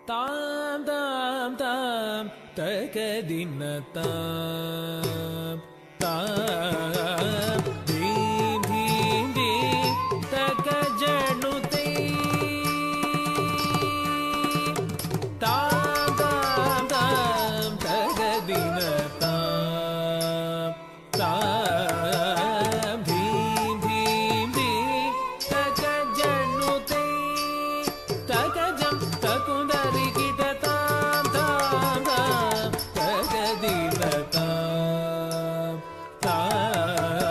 தாம் தாம் தாம் தகதின தாம் தாம் தீம் தீம் தீம் தகஜனுதை தாம் தாம் தாம் தகதின தாம் தாம் தீம் தீம் தீம் தகஜனுதை தகஜம் தகுந்தரி கிட்ட தாம் தாம் தாம் தகதின தாம் தாம்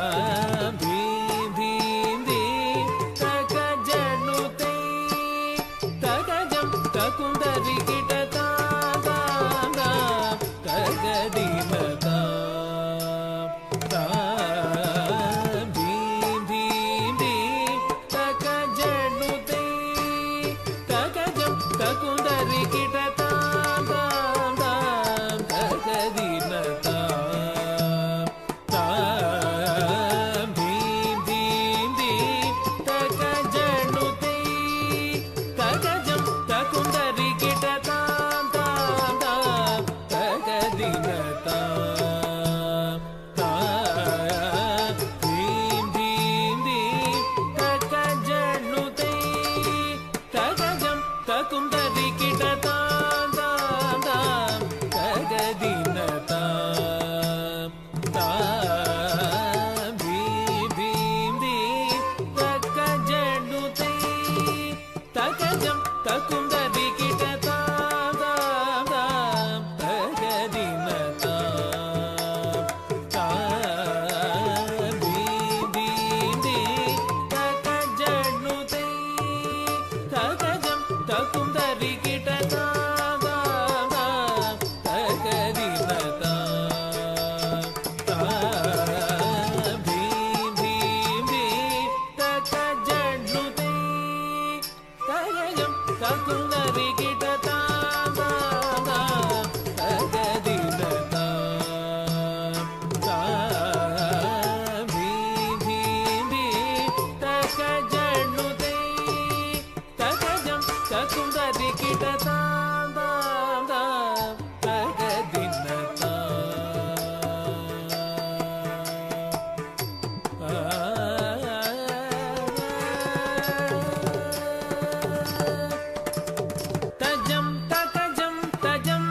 தீம் தீம் தீம் தகஜனுதை தகஜம் தகுந்தரி கிட்ட தாம் தாம் தாம் தகதின தாம் தாம் தீம் தீம் தீம் தகஜனுதை தகஜம் தகுந்தரி கிட்ட தாம் தாம் தாம் தகதின தாம் தாம் தீம் தீம் தீம் தகஜனுதை தகஜம் தகுந்தரி கிட்ட தாம் தாம் தாம் தகதின தாம் தாம் தீம் தீம் தீம் தகஜனுதை தகஜம் தகுந்தரி கிட்ட தாம் தாம் தாம் தகதின தாம் தாம் தீம் தீம் தீம் தகஜனுதை தகஜம் தகுந்தரி கிட்ட தாம் தாம் தாம் தகதின தாம் தாம் தீம் தீம் தீம் தகஜனுதை தகஜம் தகுந்தரி கிட்ட தாம் தாம் தாம் தகதின தாம் தாம் தீம் தீம் தீம் தகஜனுதை தகஜம் தகுந்தரி கிட்ட தாம் தாம் தாம் தகதின தாம் தாம் தீம் தீம் தீம் தகஜனுதை தகஜம் தகுந்தரி கிட்ட தாம் தாம் தாம் தகதின தஜம் தகஜம் தஜம்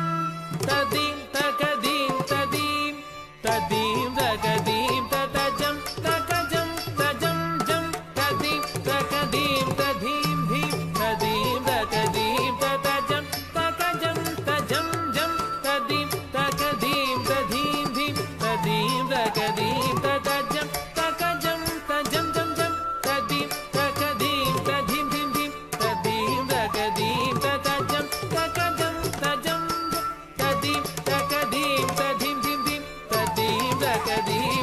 ததீம் தகதீம் ததீம் ததீம் தகதீம் ததஜம் தகஜம் தஜம் ஜம் ததீம் தகதீம் ததீம் தீம் ததீம் தகதீம் ததஜம் தகஜம் தஜம் ஜம் ததீம் தகதீம் ததீம் தீம் ததீம் தகதீம் ததஜம் தகஜம் தஜம் ஜம் ஜம் ததீம் தகதீம் ததீம் தீம் தீம் ததீம் தகதீம் ததஜம் தகஜம் தஜம் ததீம் தகதீம் ததீம் தீம் தீம் ததீம் தகதீம்